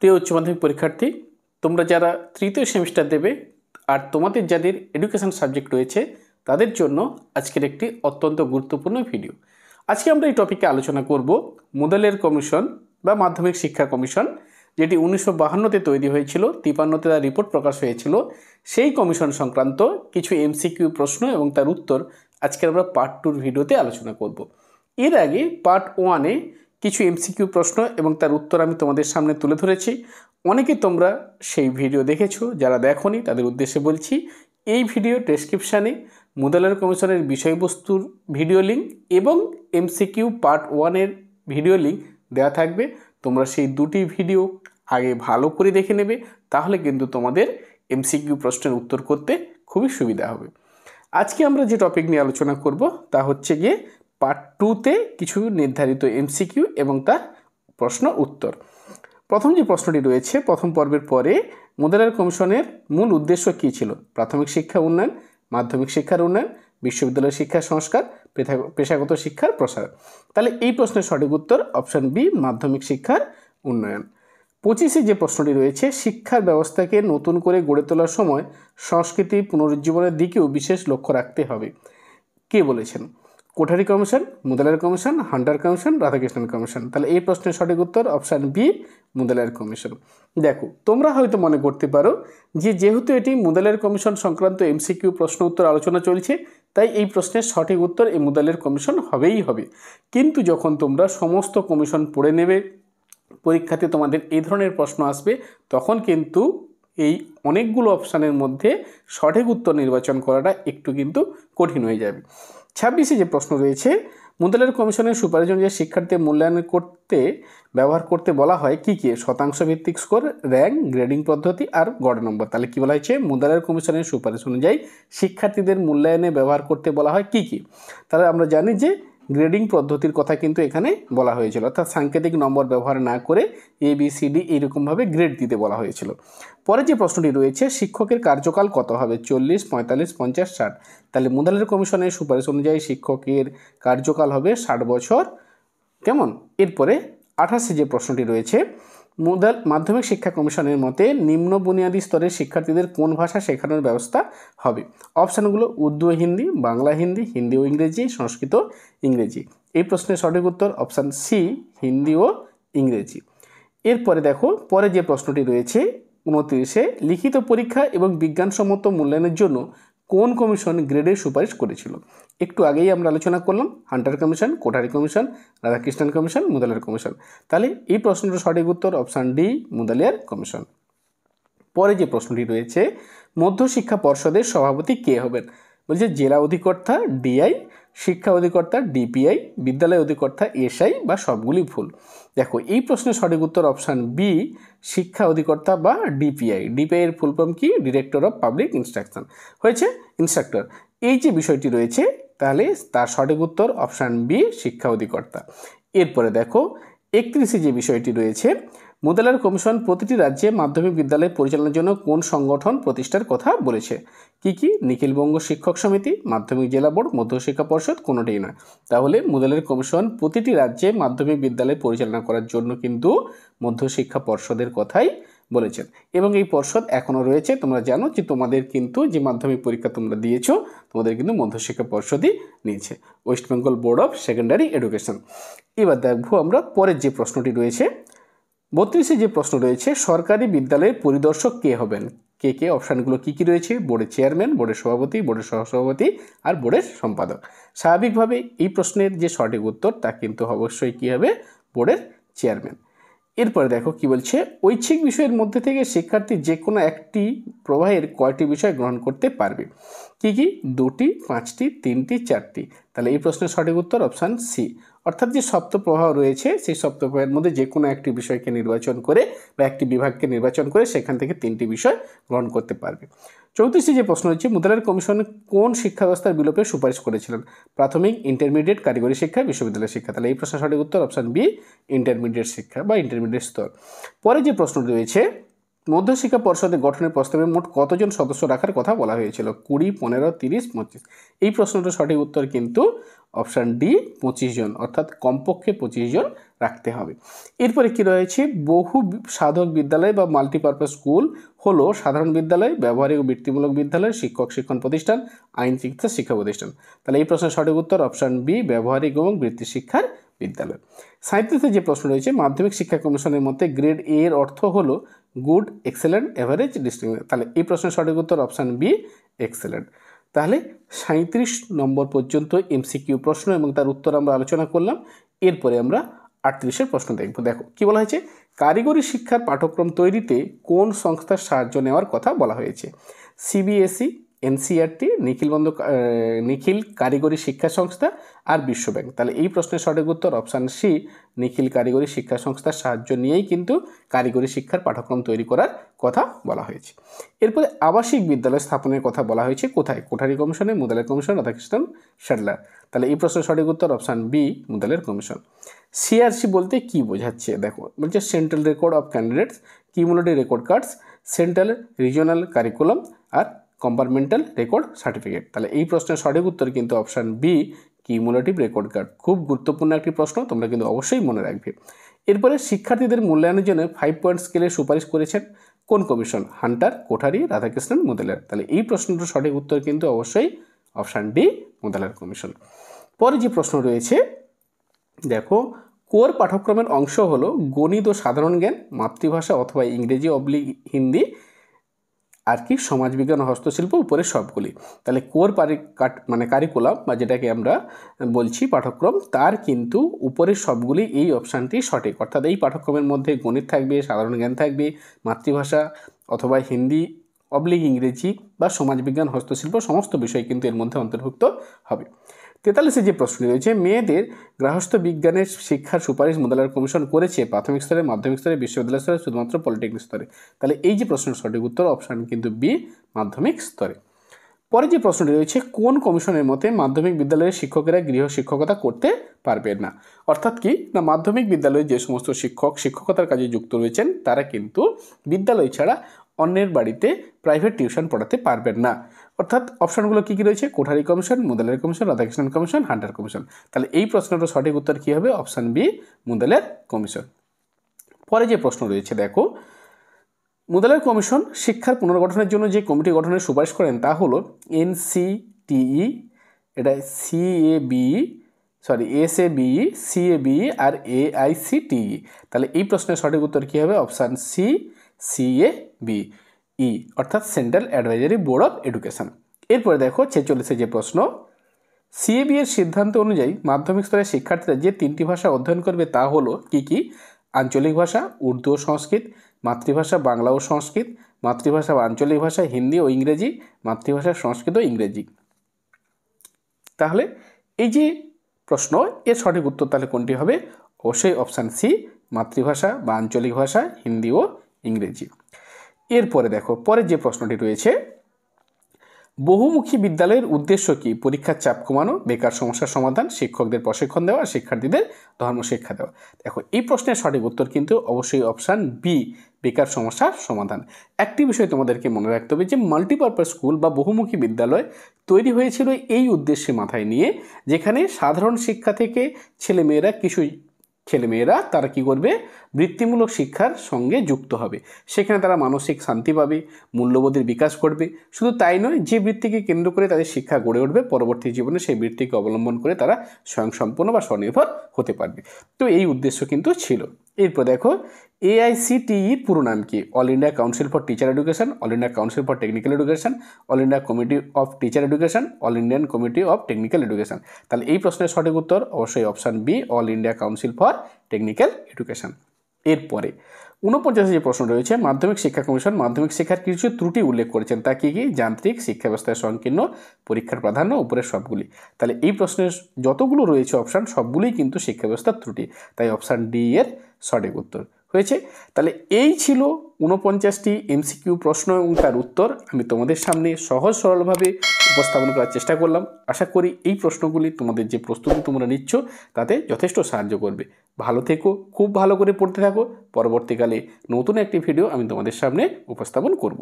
প্রিয় উচ্চ মাধ্যমিক পরীক্ষার্থী, তোমরা যারা তৃতীয় সেমিস্টার দেবে আর তোমাদের যাদের এডুকেশন সাবজেক্ট রয়েছে তাদের জন্য আজকের একটি অত্যন্ত গুরুত্বপূর্ণ ভিডিও। আজকে আমরা এই টপিকে আলোচনা করব মুদালের কমিশন বা মাধ্যমিক শিক্ষা কমিশন, যেটি 1952-তে তৈরি হয়েছিল, 53-তে তার রিপোর্ট প্রকাশ হয়েছিল। সেই কমিশন সংক্রান্ত কিছু এমসিকিউ প্রশ্ন এবং তার উত্তর আজকে আমরা পার্ট 2-র ভিডিওতে আলোচনা করব। এর আগে পার্ট 1-এ কিছু এমসিকিউ প্রশ্ন এবং তার উত্তর আমি তোমাদের সামনে তুলে ধরেছি। অনেকে তোমরা সেই ভিডিও দেখেছো, যারা দেখোনি তাদের উদ্দেশ্যে বলছি, এই ভিডিও ডেসক্রিপশানে মুদালের কমিশনের বিষয়বস্তুর ভিডিও লিঙ্ক এবং এমসিকিউ পার্ট 1-এর ভিডিও লিঙ্ক দেওয়া থাকবে। তোমরা সেই দুটি ভিডিও আগে ভালো করে দেখে নেবে, তাহলে কিন্তু তোমাদের এমসিকিউ প্রশ্নের উত্তর করতে খুবই সুবিধা হবে। আজকে আমরা যে টপিক নিয়ে আলোচনা করব তা হচ্ছে গিয়ে পার্ট 2-তে কিছু নির্ধারিত এমসিকিউ এবং তার প্রশ্ন উত্তর। প্রথম যে প্রশ্নটি রয়েছে, প্রথম পর্বের পরে মুদালের কমিশনের মূল উদ্দেশ্য কী ছিল? প্রাথমিক শিক্ষা উন্নয়ন, মাধ্যমিক শিক্ষার উন্নয়ন, বিশ্ববিদ্যালয় শিক্ষা সংস্কার, পেশাগত শিক্ষার প্রসার। তাহলে এই প্রশ্নের সঠিক উত্তর অপশন বি, মাধ্যমিক শিক্ষার উন্নয়ন। 25-এ যে প্রশ্নটি রয়েছে, শিক্ষার ব্যবস্থাকে নতুন করে গড়ে তোলার সময় সংস্কৃতি পুনরুজ্জীবনের দিকেও বিশেষ লক্ষ্য রাখতে হবে। কে বলেছেন? Kothari commission, Mudaliar commission, Hunter commission, Radhakrishnan commission. তাহলে এই প্রশ্নের সঠিক উত্তর অপশান বি, মুদালের কমিশন। দেখো, তোমরা হয়তো মনে করতে পারো যে যেহেতু এটি মুদালের কমিশন সংক্রান্ত এমসিকিউ প্রশ্ন উত্তর আলোচনা চলছে, তাই এই প্রশ্নের সঠিক উত্তর এই মুদালের কমিশন হবেই হবে। কিন্তু যখন তোমরা সমস্ত কমিশন পড়ে নেবে, পরীক্ষাতে তোমাদের এই ধরনের প্রশ্ন আসবে, তখন কিন্তু এই অনেকগুলো অপশানের মধ্যে সঠিক উত্তর নির্বাচন করাটা একটু কিন্তু কঠিন হয়ে যাবে। 26-এ যে প্রশ্ন রয়েছে, মুদালের কমিশনের সুপারিশ অনুযায়ী শিক্ষার্থী মূল্যায়ন করতে ব্যবহার করতে বলা হয় কী কী? শতাংশ ভিত্তিক স্কোর, র্যাঙ্ক, গ্রেডিং পদ্ধতি আর গড় নম্বর। তাহলে কী বলা হয়েছে? মুদালের কমিশনের সুপারিশ অনুযায়ী শিক্ষার্থীদের মূল্যায়নে ব্যবহার করতে বলা হয় কী কী? তাহলে আমরা জানি যে গ্রেডিং পদ্ধতির কথা কিন্তু এখানে বলা হয়েছিল, অর্থাৎ সাংকেতিক নম্বর ব্যবহার না করে ABCD এইরকমভাবে গ্রেড দিতে বলা হয়েছিল। পরে যে প্রশ্নটি রয়েছে, শিক্ষকের কার্যকাল কত হবে? 40, 45, 50, 60। তাহলে মুদালের কমিশনের সুপারিশ অনুযায়ী শিক্ষকের কার্যকাল হবে 60 বছর। কেমন? এরপরে 28-এ যে প্রশ্নটি রয়েছে, মাধ্যমিক শিক্ষা কমিশনের মতে নিম্ন বুনিয়াদী স্তরের শিক্ষার্থীদের কোন ভাষা শেখানোর ব্যবস্থা হবে? অপশানগুলো উর্দু ও হিন্দি, বাংলা হিন্দি, হিন্দি ও ইংরেজি, সংস্কৃত ইংরেজি। এই প্রশ্নের সঠিক উত্তর অপশান সি, হিন্দি ও ইংরেজি। এরপরে দেখো, পরে যে প্রশ্নটি রয়েছে 29-এ, লিখিত পরীক্ষা এবং বিজ্ঞানসম্মত মূল্যায়নের জন্য কোন কমিশন গ্রেডের সুপারিশ করেছিল? একটু আগেই আমরা আলোচনা করলাম, Hunter commission, Kothari commission, Radhakrishnan commission, Mudaliar commission. তাহলে এই প্রশ্নটার সঠিক উত্তর অপশান ডি, মুদালের কমিশন। পরে যে প্রশ্নটি রয়েছে, মধ্যশিক্ষা পর্ষদের সভাপতি কে হবেন? বলছে জেলা অধিকর্তা DI, শিক্ষা অধিকর্তা DPI, বিদ্যালয় অধিকর্তা SI বা সবগুলি ভুল। দেখো, এই প্রশ্নের সঠিক উত্তর অপশান বি, শিক্ষা অধিকর্তা বা DPI। DPI এর ফুল ফর্ম কি? ডিরেক্টর অফ পাবলিক ইনস্ট্রাকশন, হয়েছে ইনস্ট্রাক্টর। এই যে বিষয়টি রয়েছে, তাহলে তার সঠিক উত্তর অপশান বি, শিক্ষা অধিকর্তা। এরপরে দেখো, 31-এ যে বিষয়টি রয়েছে, মুদালের কমিশন প্রতিটি রাজ্যে মাধ্যমিক বিদ্যালয় পরিচালনার জন্য কোন সংগঠন প্রতিষ্ঠার কথা বলেছে? কি কি? নিখিলবঙ্গ শিক্ষক সমিতি, মাধ্যমিক জেলা বোর্ড, মধ্যশিক্ষা পর্ষদ, কোনোটাই নয়। তাহলে মুদালের কমিশন প্রতিটি রাজ্যে মাধ্যমিক বিদ্যালয় পরিচালনা করার জন্য কিন্তু মধ্যশিক্ষা পর্ষদের কথাই বলেছেন, এবং এই পর্ষদ এখনও রয়েছে। তোমরা জানো যে তোমাদের কিন্তু যে মাধ্যমিক পরীক্ষা তোমরা দিয়েছো, তোমাদের কিন্তু মধ্যশিক্ষা পর্ষদই নিয়েছে, West Bengal board of secondary education. এবার দেখবো আমরা পরের যে প্রশ্নটি রয়েছে, 32-এ যে প্রশ্ন রয়েছে, সরকারি বিদ্যালয়ের পরিদর্শক কে হবেন? কে কে? অপশানগুলো কী কী রয়েছে? বোর্ডের চেয়ারম্যান, বোর্ডের সভাপতি, বোর্ডের সহসভাপতি আর বোর্ডের সম্পাদক। স্বাভাবিকভাবে এই প্রশ্নের যে সঠিক উত্তর তা কিন্তু অবশ্যই কী হবে? বোর্ডের চেয়ারম্যান। এরপরে দেখো কি বলছে, ঐচ্ছিক বিষয়ের মধ্যে থেকে শিক্ষার্থী যে কোনো একটি প্রবাহের কয়টি বিষয় গ্রহণ করতে পারবে? কি কি? 2টি, 5টি, 3টি, 4টি। তাহলে এই প্রশ্নের সঠিক উত্তর অপশান সি, অর্থাৎ যে সপ্ত প্রবাহ রয়েছে সেই সপ্ত প্রবাহের মধ্যে যে কোনো একটি বিষয়কে নির্বাচন করে বা একটি বিভাগকে নির্বাচন করে সেখান থেকে 3টি বিষয় গ্রহণ করতে পারবে। 34-এ যে প্রশ্ন হচ্ছে, মুদালের কমিশন কোন শিক্ষা ব্যবস্থার বিলোপের সুপারিশ করেছিলেন? প্রাথমিক, ইন্টারমিডিয়েট, কারিগরি শিক্ষা, বিশ্ববিদ্যালয় শিক্ষা। তাহলে এই প্রশ্নের সঠিক উত্তর অপশান বি, ইন্টারমিডিয়েট শিক্ষা বা ইন্টারমিডিয়েট স্তর। পরে যে প্রশ্ন রয়েছে, মধ্যশিক্ষা পর্ষদের গঠনের প্রস্তাবে মোট কতজন সদস্য রাখার কথা বলা হয়েছিল? 20, 15, 30, 25। এই প্রশ্নটার সঠিক উত্তর কিন্তু অপশান ডি 25 জন, অর্থাৎ কমপক্ষে 25 জন রাখতে হবে। এরপরে কি রয়েছে? বহু সাধক বিদ্যালয় বা মাল্টিপারপাস স্কুল হলো সাধারণ বিদ্যালয়, ব্যবহারিক ও বৃত্তিমূলক বিদ্যালয়, শিক্ষক শিক্ষণ প্রতিষ্ঠান, আইন চিকিৎসা শিক্ষা প্রতিষ্ঠান। তাহলে এই প্রশ্নের সঠিক উত্তর অপশান বি, ব্যবহারিক এবং বৃত্তি শিক্ষার বিদ্যালয়। 37 যে প্রশ্ন রয়েছে, মাধ্যমিক শিক্ষা কমিশনের মধ্যে গ্রেড এ এর অর্থ হলো গুড, এক্সেলেন্ট, এভারেজ, ডিস্টিংগুইশড। তাহলে এই প্রশ্নের সঠিক উত্তর অপশান বি, এক্সেলেন্ট। তাহলে 37 নম্বর পর্যন্ত এমসিকিউ প্রশ্ন এবং তার উত্তর আমরা আলোচনা করলাম। এরপরে আমরা 38 প্রশ্ন দেখব। দেখো কি বলা হয়েছে, কারিগরি শিক্ষার পাঠ্যক্রম তৈরিতে কোন সংস্থার সাহায্য নেওয়ার কথা বলা হয়েছে? সিবিএসই, এনসিইআরটি, নিখিল কারিগরি শিক্ষা সংস্থা আর বিশ্ব ব্যাংক। তাহলে এই প্রশ্নের সঠিক উত্তর অপশান সি, নিখিল কারিগরি শিক্ষা সংস্থার সাহায্য নিয়েই কিন্তু কারিগরি শিক্ষার পাঠ্যক্রম তৈরি করার কথা বলা হয়েছে। এরপরে আবাসিক বিদ্যালয় স্থাপনের কথা বলা হয়েছে কোথায়? কোঠারি কমিশনে, মুদালের কমিশন, রাধাকৃষ্ণন শ্যাডলার। তাহলে এই প্রশ্নের সঠিক উত্তর option B, Mudaliar commission. CRC বলতে কি বোঝাচ্ছে? দেখো বলছে central record of candidates, cumulative record cards, central regional curriculum আর কম্পার্টমেন্টাল রেকর্ড সার্টিফিকেট। তাহলে এই প্রশ্নের সঠিক উত্তর কিন্তু option B, cumulative record card. খুব গুরুত্বপূর্ণ একটি প্রশ্ন, তোমরা কিন্তু অবশ্যই মনে রাখবে। এরপরে শিক্ষার্থীদের মূল্যায়নের জন্য 5 পয়েন্ট স্কেলের সুপারিশ করেছেন কোন কমিশন? হান্টার, কোঠারি, রাধাকৃষ্ণন, মুদালের। তাহলে এই প্রশ্নটার সঠিক উত্তর কিন্তু অবশ্যই অপশান ডি, মুদালের কমিশন। পরে যে প্রশ্ন রয়েছে দেখো, কোর পাঠ্যক্রমের অংশ হলো গণিত ও সাধারণ জ্ঞান, মাতৃভাষা অথবা ইংরেজি অবলিক হিন্দি, আর কি সমাজবিজ্ঞান ও হস্তশিল্প, উপরে সবগুলি। তাহলে কোর কারিকুলাম বা যেটাকে আমরা বলছি পাঠ্যক্রম, তার কিন্তু উপরের সবগুলি এই অপশানটি সঠিক। অর্থাৎ এই পাঠ্যক্রমের মধ্যে গণিত থাকবে, সাধারণ জ্ঞান থাকবে, মাতৃভাষা অথবা হিন্দি অবলিক ইংরেজি বা সমাজবিজ্ঞান হস্তশিল্প সমস্ত বিষয় কিন্তু এর মধ্যে অন্তর্ভুক্ত হবে। 43 যে প্রশ্নটি রয়েছে, মেয়েদের গৃহস্থ বিজ্ঞানের শিক্ষার সুপারিশ মুদালের কমিশন করেছে প্রাথমিক স্তরে, মাধ্যমিক স্তরে, বিশ্ববিদ্যালয় স্তরে, শুধুমাত্র পলিটেকনিক স্তরে। তাহলে এই যে প্রশ্নের সঠিক উত্তর অপশান কিন্তু বি, মাধ্যমিক স্তরে। পরে যে প্রশ্নটি রয়েছে, কোন কমিশনের মতে মাধ্যমিক বিদ্যালয়ের শিক্ষকেরা গৃহ শিক্ষকতা করতে পারবেন না? অর্থাৎ কি না, মাধ্যমিক বিদ্যালয়ে যে সমস্ত শিক্ষক শিক্ষকতার কাজে যুক্ত রয়েছেন তারা কিন্তু বিদ্যালয় ছাড়া অন্যের বাড়িতে প্রাইভেট টিউশন পড়াতে পারবেন না। অর্থাৎ অপশানগুলো কী কী রয়েছে? Kothari commission, Mudaliar commission, Radhakrishnan commission, Hunter commission. তাহলে এই প্রশ্নটার সঠিক উত্তর কী হবে? Option B, Mudaliar commission. পরে যে প্রশ্ন রয়েছে দেখো, মুদালের কমিশন শিক্ষার পুনর্গঠনের জন্য যে কমিটি গঠনের সুপারিশ করেন তা হলো এনসিটিই, এটা এসএবিই, সিএবিই আর এআইসিটিই। তাহলে এই প্রশ্নের সঠিক উত্তর কী হবে? অপশান সি, সিএবিই, অর্থাৎ central advisory board of education. এরপরে দেখো 46 যে প্রশ্ন, সিএবি এর সিদ্ধান্ত অনুযায়ী মাধ্যমিক স্তরের শিক্ষার্থীরা যে 3টি ভাষা অধ্যয়ন করবে তা হলো কি কি? আঞ্চলিক ভাষা উর্দু ও সংস্কৃত, মাতৃভাষা বাংলা ও সংস্কৃত, মাতৃভাষা বা আঞ্চলিক ভাষা হিন্দি ও ইংরেজি, মাতৃভাষা সংস্কৃত ও ইংরেজি। তাহলে এই যে প্রশ্ন, এর সঠিক উত্তর তাহলে কোনটি হবে? অবশ্যই অপশান সি, মাতৃভাষা বা আঞ্চলিক ভাষা হিন্দি ও ইংরেজি। এরপরে দেখো পরের যে প্রশ্নটি রয়েছে, বহুমুখী বিদ্যালয়ের উদ্দেশ্য কি? পরীক্ষার চাপ কমানো, বেকার সমস্যার সমাধান, শিক্ষকদের প্রশিক্ষণ দেওয়া, শিক্ষার্থীদের ধর্ম শিক্ষা দেওয়া। দেখো এই প্রশ্নের সঠিক উত্তর কিন্তু অবশ্যই অপশান বি, বেকার সমস্যার সমাধান। একটি বিষয় তোমাদেরকে মনে রাখতে হবে যে মাল্টিপারপাস স্কুল বা বহুমুখী বিদ্যালয় তৈরি হয়েছিল এই উদ্দেশ্যে মাথায় নিয়ে, যেখানে সাধারণ শিক্ষা থেকে ছেলেমেয়েরা তারা কি করবে? বৃত্তিমূলক শিক্ষার সঙ্গে যুক্ত হবে। সেখানে তারা মানসিক শান্তি পাবে, মূল্যবোধের বিকাশ করবে। শুধু তাই নয়, যে বৃত্তিকে কেন্দ্র করে তাদের শিক্ষা গড়ে উঠবে, পরবর্তী জীবনে সেই বৃত্তিকে অবলম্বন করে তারা স্বয়ংসম্পূর্ণ বা স্বনির্ভর হতে পারবে। তো এই উদ্দেশ্য কিন্তু ছিল। এরপর দেখো এআইসিটিইর পুরো নাম কি? All India council for teacher education, all India council for technical education, all India committee of teacher education, all Indian committee of technical education. তাহলে এই প্রশ্নের সঠিক উত্তর অবশ্যই option B, all India council for technical education. এরপরে 49 যে প্রশ্ন রয়েছে, মাধ্যমিক শিক্ষা কমিশন মাধ্যমিক শিক্ষার কিছু ত্রুটি উল্লেখ করেছেন, তা কি কি? যান্ত্রিক, শিক্ষা ব্যবস্থায় সংকীর্ণ, পরীক্ষার প্রাধান্য, উপরের সবগুলি। তাহলে এই প্রশ্নের যতগুলো রয়েছে অপশান সবগুলোই কিন্তু শিক্ষা ব্যবস্থার ত্রুটি, তাই অপশান ডি এর সঠিক উত্তর হয়েছে। তাহলে এই ছিল 49টি এমসিকিউ প্রশ্ন এবং তার উত্তর আমি তোমাদের সামনে সহজ সরলভাবে উপস্থাপন করার চেষ্টা করলাম। আশা করি এই প্রশ্নগুলি তোমাদের যে প্রস্তুতি তোমরা নিচ্ছ তাতে যথেষ্ট সাহায্য করবে। ভালো থেকো, খুব ভালো করে পড়তে থাকো। পরবর্তীকালে নতুন একটি ভিডিও আমি তোমাদের সামনে উপস্থাপন করব।